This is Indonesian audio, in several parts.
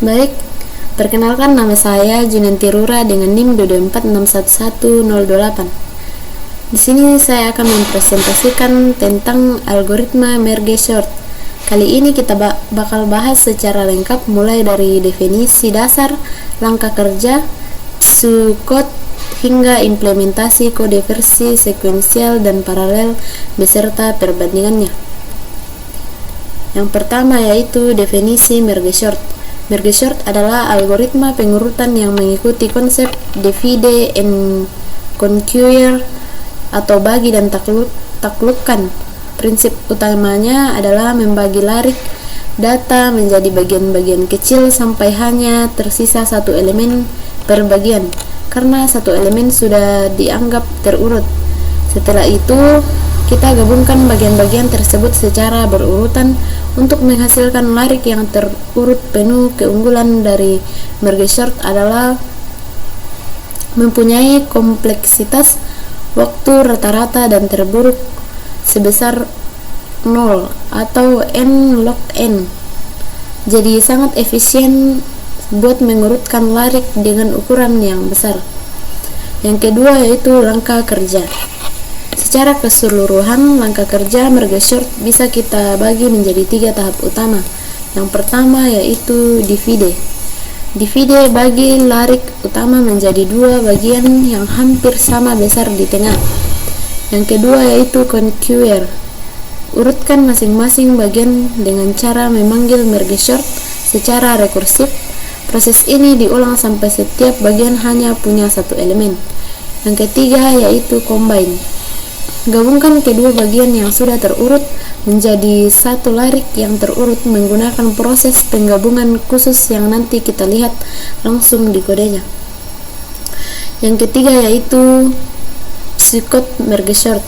Baik, perkenalkan nama saya Junanti Rura dengan NIM 224611028. Di sini saya akan mempresentasikan tentang algoritma merge sort. Kali ini kita bakal bahas secara lengkap mulai dari definisi dasar, langkah kerja, pseudocode, hingga implementasi kode versi sekuensial dan paralel beserta perbandingannya. Yang pertama yaitu definisi merge sort. Merge sort adalah algoritma pengurutan yang mengikuti konsep divide and conquer atau bagi dan taklukkan. Prinsip utamanya adalah membagi larik data menjadi bagian-bagian kecil sampai hanya tersisa satu elemen per bagian, karena satu elemen sudah dianggap terurut. Setelah itu, kita gabungkan bagian-bagian tersebut secara berurutan untuk menghasilkan larik yang terurut penuh. Keunggulan dari merge sort adalah mempunyai kompleksitas waktu rata-rata dan terburuk sebesar 0 atau n log n. Jadi sangat efisien buat mengurutkan larik dengan ukuran yang besar. Yang kedua yaitu langkah kerja. Secara keseluruhan, langkah kerja merge sort bisa kita bagi menjadi 3 tahap utama. Yang pertama yaitu divide. Divide bagi larik utama menjadi 2 bagian yang hampir sama besar di tengah. Yang kedua yaitu conquer. Urutkan masing-masing bagian dengan cara memanggil merge sort secara rekursif. Proses ini diulang sampai setiap bagian hanya punya satu elemen. Yang ketiga yaitu combine. Gabungkan kedua bagian yang sudah terurut menjadi satu larik yang terurut menggunakan proses penggabungan khusus yang nanti kita lihat langsung di kodenya. Yang ketiga yaitu pseudocode merge sort.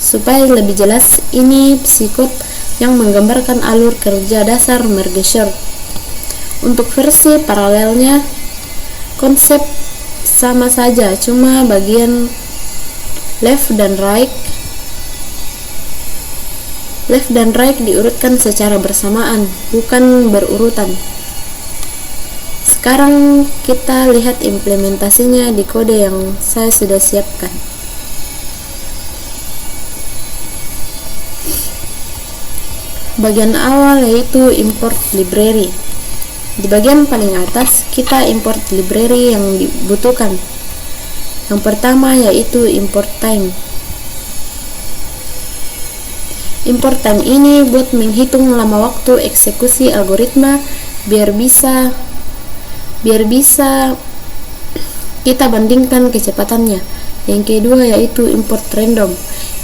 Supaya lebih jelas, ini pseudocode yang menggambarkan alur kerja dasar merge sort. Untuk versi paralelnya, konsep sama saja, cuma bagian left dan right diurutkan secara bersamaan, bukan berurutan. Sekarang kita lihat implementasinya di kode yang saya sudah siapkan. Bagian awal yaitu import library. Di bagian paling atas kita import library yang dibutuhkan. Yang pertama yaitu import time. Import time ini buat menghitung lama waktu eksekusi algoritma biar bisa kita bandingkan kecepatannya. Yang kedua yaitu import random.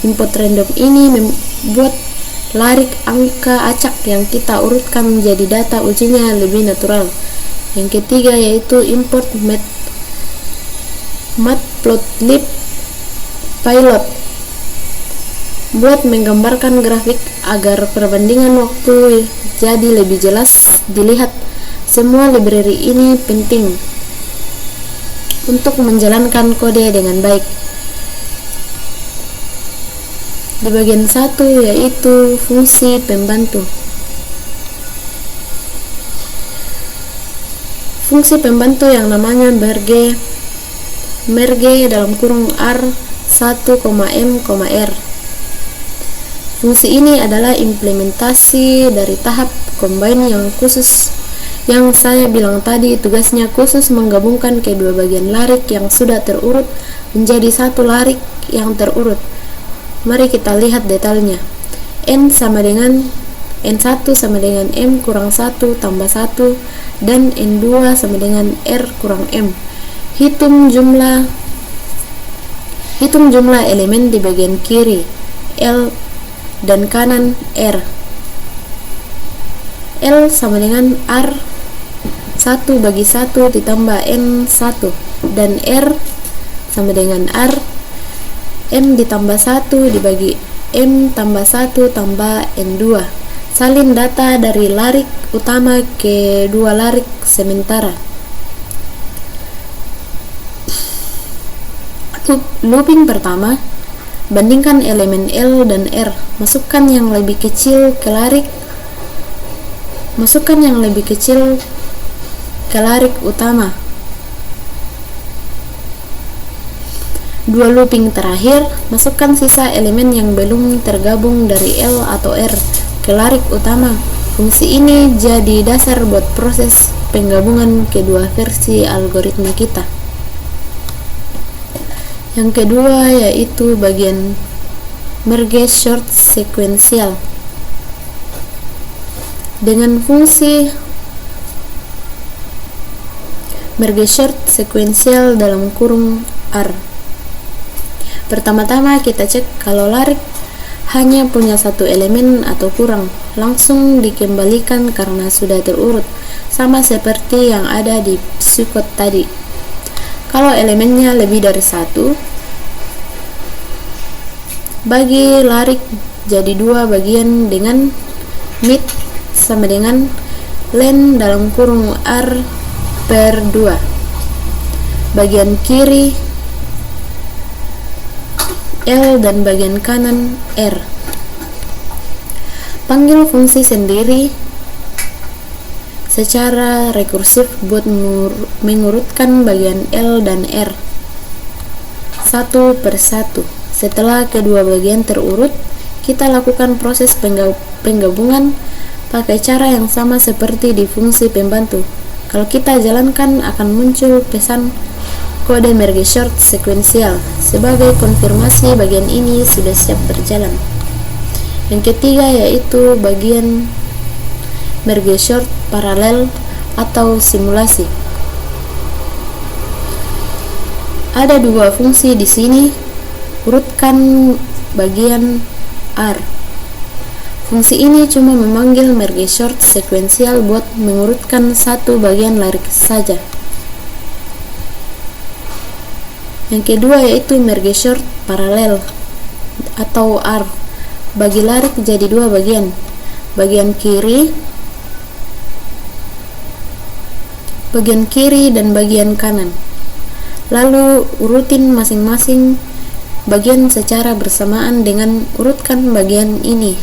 Import random ini membuat larik angka acak yang kita urutkan menjadi data ujinya lebih natural. Yang ketiga yaitu import matplotlib pilot buat menggambarkan grafik agar perbandingan waktu jadi lebih jelas dilihat. Semua library ini penting untuk menjalankan kode dengan baik. Di bagian 1 yaitu fungsi pembantu. Fungsi pembantu yang namanya merge dalam kurung r1,m,r. Fungsi ini adalah implementasi dari tahap combine yang khusus yang saya bilang tadi. Tugasnya khusus menggabungkan kedua bagian larik yang sudah terurut menjadi satu larik yang terurut. Mari kita lihat detailnya. N1 sama dengan M kurang 1 tambah 1 dan N2 sama dengan R kurang M. Hitung jumlah elemen di bagian kiri L dan kanan R. L sama dengan R 1 bagi 1 ditambah N1 dan R sama dengan R M ditambah 1 dibagi M tambah 1 tambah N2. Salin data dari larik utama ke dua larik sementara. Looping pertama, bandingkan elemen L dan R. Masukkan yang lebih kecil ke ke larik utama. Dua looping terakhir, masukkan sisa elemen yang belum tergabung dari L atau R ke larik utama. Fungsi ini jadi dasar buat proses penggabungan kedua versi algoritma kita. Yang kedua yaitu bagian merge short sequential. Dengan fungsi merge short sequential dalam kurung R. Pertama-tama kita cek kalau larik hanya punya satu elemen atau kurang, langsung dikembalikan karena sudah terurut, sama seperti yang ada di psikot tadi. Kalau elemennya lebih dari satu, bagi larik jadi dua bagian dengan mid sama dengan len dalam kurung R per 2. Bagian kiri L dan bagian kanan R. Panggil fungsi sendiri secara rekursif buat mengurutkan bagian L dan R satu per satu. Setelah kedua bagian terurut, kita lakukan proses penggabungan pakai cara yang sama seperti di fungsi pembantu. Kalau kita jalankan akan muncul pesan kode merge short sequential sebagai konfirmasi bagian ini sudah siap berjalan. Yang ketiga yaitu bagian merge short paralel atau simulasi. Ada dua fungsi di sini. Urutkan bagian R. Fungsi ini cuma memanggil merge short sequential buat mengurutkan satu bagian larik saja. Yang kedua yaitu merge short paralel atau R. Bagi larik jadi dua bagian, bagian kiri dan bagian kanan. Lalu urutin masing-masing bagian secara bersamaan dengan urutkan bagian ini.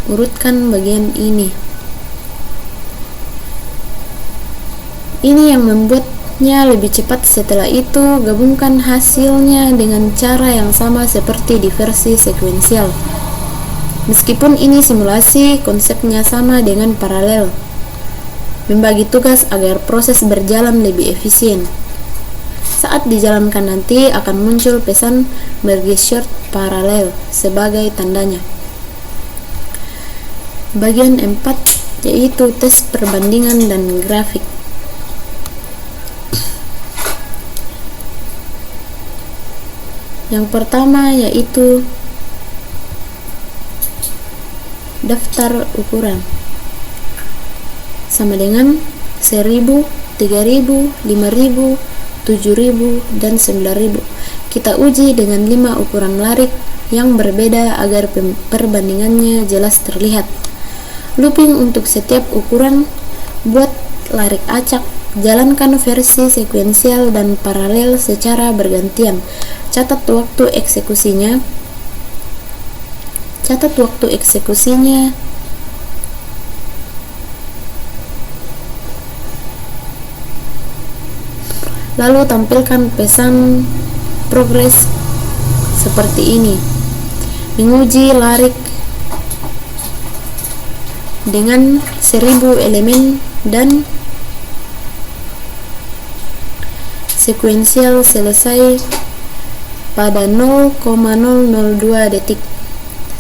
Urutkan bagian ini. Ini yang membuatnya lebih cepat. Setelah itu, gabungkan hasilnya dengan cara yang sama seperti di versi sekuensial. Meskipun ini simulasi, konsepnya sama dengan paralel. Membagi tugas agar proses berjalan lebih efisien. Saat dijalankan nanti akan muncul pesan merge short paralel sebagai tandanya. Bagian 4 yaitu tes perbandingan dan grafik. Yang pertama yaitu daftar ukuran sama dengan 1000, 3000, 5000, 7000, dan 9000. Kita uji dengan 5 ukuran larik yang berbeda agar perbandingannya jelas terlihat. Looping untuk setiap ukuran. Buat larik acak, jalankan versi sekuensial dan paralel secara bergantian. Catat waktu eksekusinya. Lalu tampilkan pesan progres seperti ini. Menguji larik dengan 1000 elemen dan sekuensial selesai pada 0,002 detik.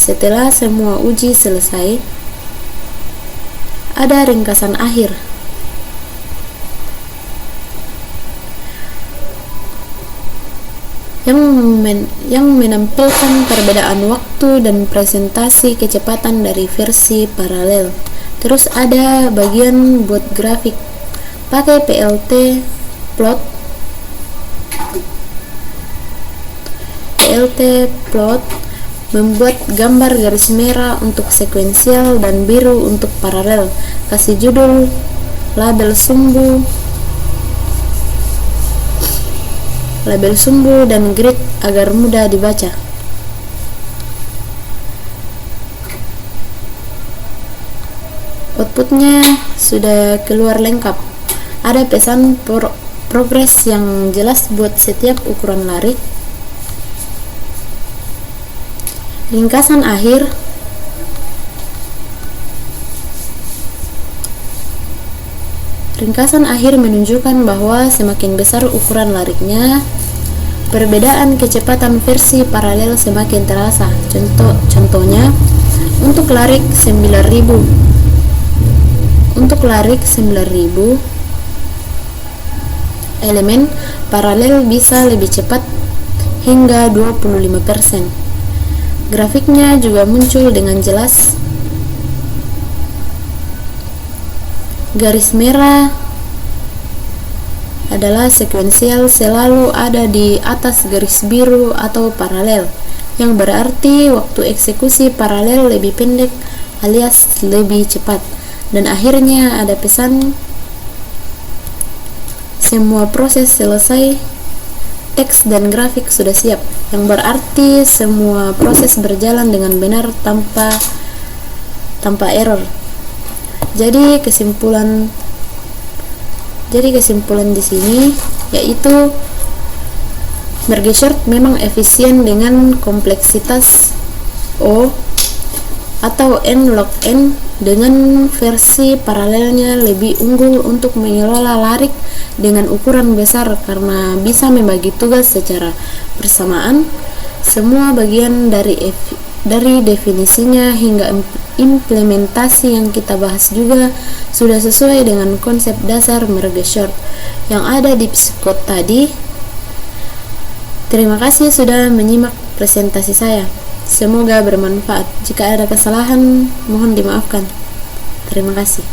Setelah semua uji selesai, ada ringkasan akhir. Yang menampilkan perbedaan waktu dan presentasi kecepatan dari versi paralel. Terus ada bagian buat grafik. Pakai PLT plot membuat gambar garis merah untuk sekuensial dan biru untuk paralel. Kasih judul, label sumbu dan grid agar mudah dibaca. Outputnya sudah keluar lengkap. Ada pesan progres yang jelas buat setiap ukuran larik. Ringkasan akhir. Ringkasan akhir menunjukkan bahwa semakin besar ukuran lariknya, perbedaan kecepatan versi paralel semakin terasa. Contohnya, untuk larik 9000 elemen paralel bisa lebih cepat hingga 25%. Grafiknya juga muncul dengan jelas. Garis merah adalah sekuensial, selalu ada di atas garis biru atau paralel, yang berarti waktu eksekusi paralel lebih pendek alias lebih cepat. Dan akhirnya ada pesan, semua proses selesai, teks dan grafik sudah siap, yang berarti semua proses berjalan dengan benar tanpa error. Jadi kesimpulan di sini yaitu Merge Short memang efisien dengan kompleksitas O atau N log N, dengan versi paralelnya lebih unggul untuk mengelola larik dengan ukuran besar karena bisa membagi tugas secara bersamaan. Semua bagian dari definisinya hingga implementasi yang kita bahas juga sudah sesuai dengan konsep dasar Merge Short yang ada di Psikot tadi. Terima kasih sudah menyimak presentasi saya. Semoga bermanfaat. Jika ada kesalahan, mohon dimaafkan. Terima kasih.